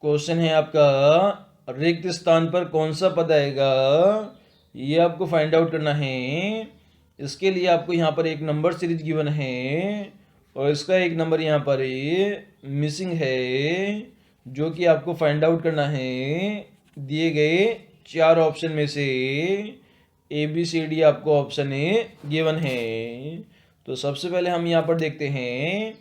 Question है आपका रिक्त स्थान पर कौन सा पद आएगा, ये आपको फाइंड आउट करना है। इसके लिए आपको यहाँ पर एक नंबर सीरीज गिवन है और इसका एक नंबर यहाँ पर मिसिंग है, जो कि आपको फाइंड आउट करना है दिए गए 4 ऑप्शन में से। ABCD आपको ऑप्शन गिवन है। तो सबसे पहले हम यहाँ पर देखते हैं,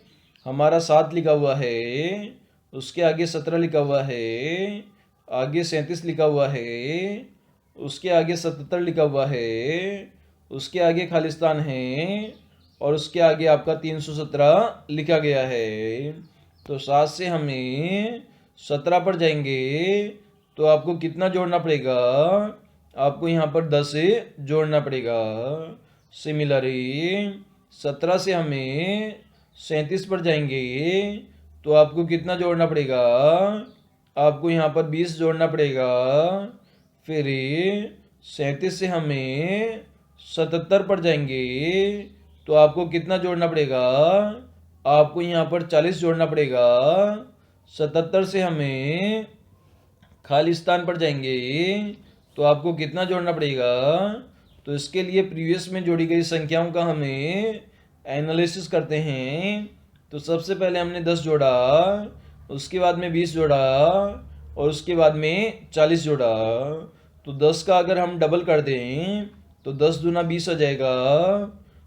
हमारा 7 लिखा हुआ है, उसके आगे 17 लिखा हुआ है, आगे 37 लिखा हुआ है, उसके आगे 77 लिखा हुआ है, उसके आगे खालिस्तान है और उसके आगे आपका 317 लिखा गया है। तो 7 से हमें 17 पर जाएंगे तो आपको कितना जोड़ना पड़ेगा, आपको यहाँ पर 10 जोड़ना पड़ेगा। सिमिलरली 17 से हमें 37 पर जाएंगे तो आपको कितना जोड़ना पड़ेगा, आपको यहाँ पर 20 जोड़ना पड़ेगा। फिर 37 से हमें 77 पर जाएंगे तो आपको कितना जोड़ना पड़ेगा, आपको यहाँ पर 40 जोड़ना पड़ेगा। 77 से हमें खालिस्तान पर जाएंगे तो आपको कितना जोड़ना पड़ेगा। तो इसके लिए प्रीवियस में जोड़ी गई संख्याओं का हमें एनालिसिस करते हैं। तो सबसे पहले हमने 10 जोड़ा, उसके बाद में 20 जोड़ा और उसके बाद में 40 जोड़ा। तो 10 का अगर हम डबल कर दें तो 10 दूना 20 आ जाएगा।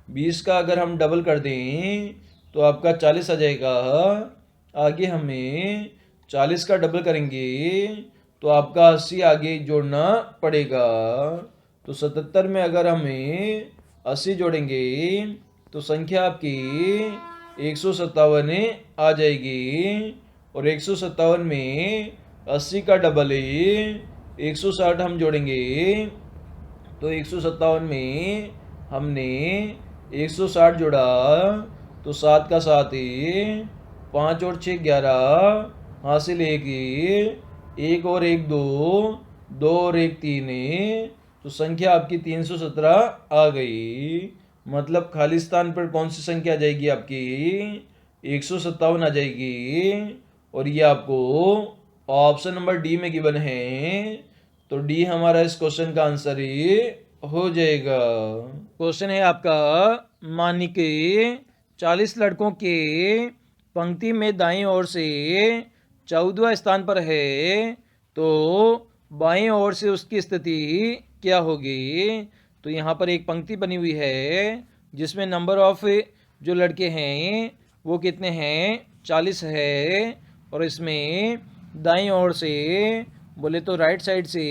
20 का अगर हम डबल कर दें तो आपका 40 आ जाएगा। आगे हमें 40 का डबल करेंगे तो आपका 80 आगे जोड़ना पड़ेगा। तो 77 में अगर हमें 80 जोड़ेंगे तो संख्या आपकी 157 आ जाएगी। और 157 में 80 का डबल 160 हम जोड़ेंगे तो 157 में हमने 160 जोड़ा तो 7 का 7 5 और 6 11 हासिल 1 और 1 2 2 और 1 3। तो संख्या आपकी 317 आ गई। मतलब खालिस्तान पर कौन सी संख्या आ जाएगी आपकी, 157 आ जाएगी। और ये आपको ऑप्शन नंबर डी में गिवन है। तो डी हमारा इस क्वेश्चन का आंसर ही हो जाएगा। क्वेश्चन है आपका, मानिए कि 40 लड़कों के पंक्ति में दाईं ओर से 14वां स्थान पर है तो बाईं ओर से उसकी स्थिति क्या होगी। तो यहाँ पर एक पंक्ति बनी हुई है जिसमें नंबर ऑफ जो लड़के हैं वो कितने हैं, 40 है। और इसमें दाईं ओर से बोले तो राइट साइड से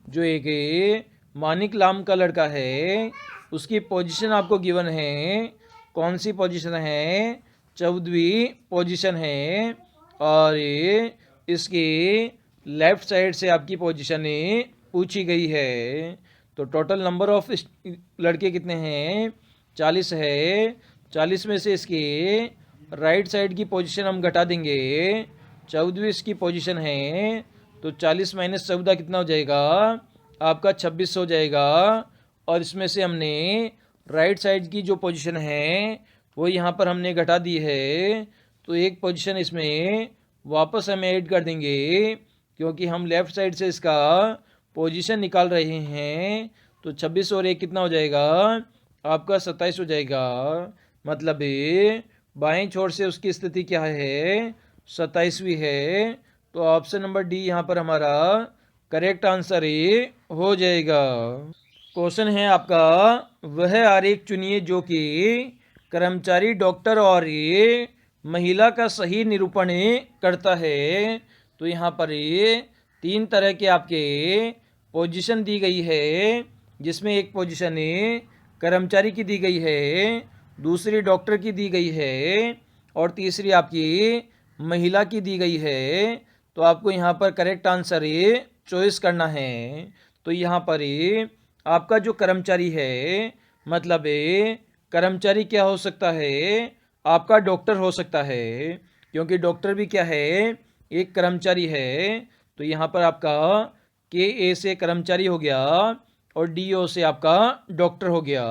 जो एक मानिक लाम का लड़का है उसकी पोजीशन आपको गिवन है। कौन सी पोजीशन है, 14वीं पोजीशन है। और इसकी लेफ्ट साइड से आपकी पोजीशन पूछी गई है। तो टोटल नंबर ऑफ लड़के कितने हैं, 40 है। 40 में से इसकी राइट साइड की पोजीशन हम घटा देंगे, 14वीं इसकी पोजीशन है। तो 40 माइनस 14 कितना हो जाएगा, आपका 26 हो जाएगा। और इसमें से हमने राइट साइड की जो पोजीशन है वो यहाँ पर हमने घटा दी है। तो एक पोजीशन इसमें वापस हम ऐड कर देंगे क्योंकि हम लेफ़्ट साइड से इसका पोजीशन निकाल रहे हैं। तो 26 और 1 कितना हो जाएगा, आपका 27 हो जाएगा। मतलब बाएं छोर से उसकी स्थिति क्या है, 27वीं है। तो ऑप्शन नंबर डी यहाँ पर हमारा करेक्ट आंसर हो जाएगा। क्वेश्चन है आपका, वह आरेख चुनिए जो कि कर्मचारी डॉक्टर और महिला का सही निरूपण करता है। तो यहाँ पर 3 तरह के आपके पोजीशन दी गई है, जिसमें एक पोजीशन कर्मचारी की दी गई है, दूसरी डॉक्टर की दी गई है और तीसरी आपकी महिला की दी गई है। तो आपको यहाँ पर करेक्ट आंसर चॉइस करना है। तो यहाँ पर आपका जो कर्मचारी है, मतलब कर्मचारी क्या हो सकता है, आपका डॉक्टर हो सकता है, क्योंकि डॉक्टर भी क्या है, एक कर्मचारी है। तो यहाँ पर आपका KA से कर्मचारी हो गया और DO से आपका डॉक्टर हो गया।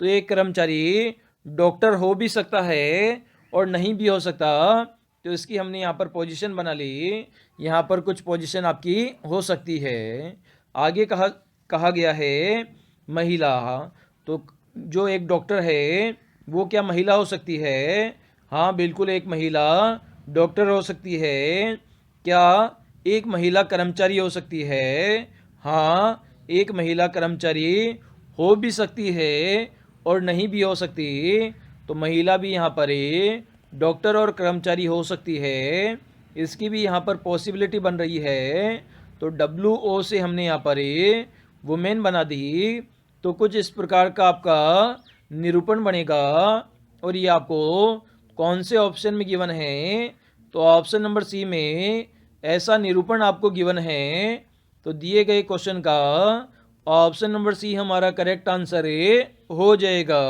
तो एक कर्मचारी डॉक्टर हो भी सकता है और नहीं भी हो सकता, तो इसकी हमने यहाँ पर पोजीशन बना ली। यहाँ पर कुछ पोजीशन आपकी हो सकती है। आगे कहा गया है महिला। तो जो एक डॉक्टर है वो क्या महिला हो सकती है? हाँ बिल्कुल, एक महिला डॉक्टर हो सकती है। क्या एक महिला कर्मचारी हो सकती है? हाँ, एक महिला कर्मचारी हो भी सकती है और नहीं भी हो सकती। तो महिला भी यहाँ पर डॉक्टर और कर्मचारी हो सकती है, इसकी भी यहाँ पर पॉसिबिलिटी बन रही है। तो WO से हमने यहाँ पर वुमेन बना दी। तो कुछ इस प्रकार का आपका निरूपण बनेगा। और ये आपको कौन से ऑप्शन में गिवन है? तो ऑप्शन नंबर सी में ऐसा निरूपण आपको गिवन है। तो दिए गए क्वेश्चन का ऑप्शन नंबर सी हमारा करेक्ट आंसर हो जाएगा।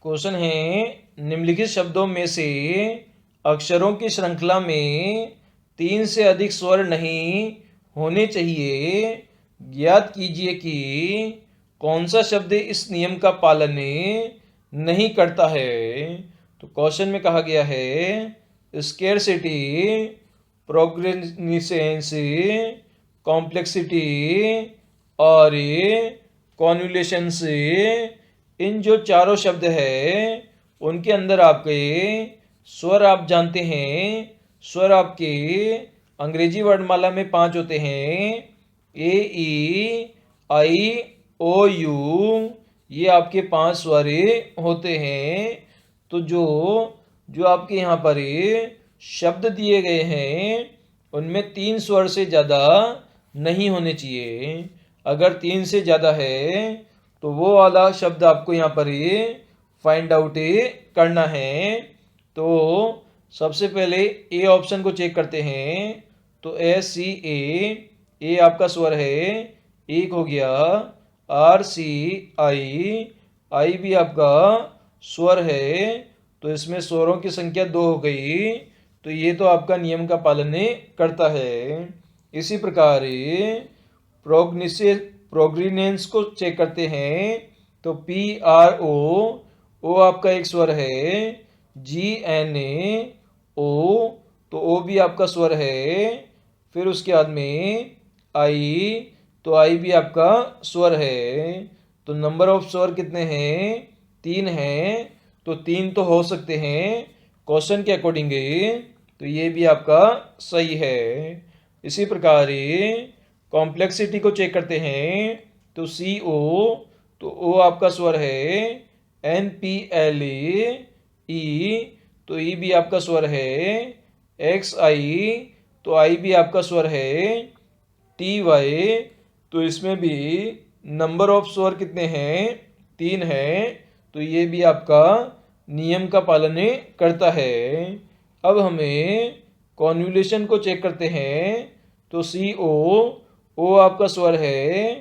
क्वेश्चन है, निम्नलिखित शब्दों में से अक्षरों की श्रृंखला में 3 से अधिक स्वर नहीं होने चाहिए। ज्ञात कीजिए कि कौन सा शब्द इस नियम का पालन नहीं करता है। तो क्वेश्चन में कहा गया है स्केर्सिटी, प्रोग्रेनिसेंस, कॉम्प्लेक्सिटी और कॉन्वोल्यूशन से इन जो चारों शब्द है उनके अंदर आपके स्वर आप जानते हैं। स्वर आपके अंग्रेजी वर्णमाला में 5 होते हैं। A, E, I, O, U, ये आपके 5 स्वर होते हैं। तो जो आपके यहाँ पर शब्द दिए गए हैं उनमें 3 स्वर से ज़्यादा नहीं होने चाहिए। अगर 3 से ज़्यादा है तो वो वाला शब्द आपको यहाँ पर फाइंड आउट करना है। तो सबसे पहले ए ऑप्शन को चेक करते हैं। तो SCA आपका स्वर है, एक हो गया। RCI भी आपका स्वर है। तो इसमें स्वरों की संख्या 2 हो गई। तो ये तो आपका नियम का पालन करता है। इसी प्रकार प्रोग्रीनेंस को चेक करते हैं। तो PRO आपका एक स्वर है। GNO तो O भी आपका स्वर है। फिर उसके बाद में I, तो I भी आपका स्वर है। तो नंबर ऑफ स्वर कितने हैं? 3 हैं। तो 3 तो हो सकते हैं क्वेश्चन के अकॉर्डिंग। तो ये भी आपका सही है। इसी प्रकार कॉम्प्लेक्सिटी को चेक करते हैं। तो CO, तो O आपका स्वर है। NPLE, तो E भी आपका स्वर है। XI, तो I भी आपका स्वर है। TY, तो इसमें भी नंबर ऑफ स्वर कितने हैं? 3 हैं। तो ये भी आपका नियम का पालन करता है। अब हमें कॉन्वोल्यूशन को चेक करते हैं। तो CO आपका स्वर है।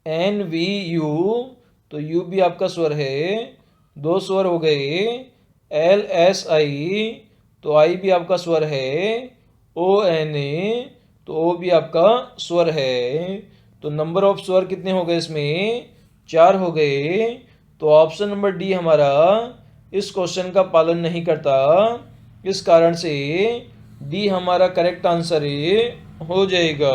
NVU, तो U भी आपका स्वर है। 2 स्वर हो गए। LSI, तो I भी आपका स्वर है। ONA, तो O भी आपका स्वर है। तो नंबर ऑफ स्वर कितने हो गए इसमें? 4 हो गए। तो ऑप्शन नंबर डी हमारा इस क्वेश्चन का पालन नहीं करता। इस कारण से डी हमारा करेक्ट आंसर हो जाएगा।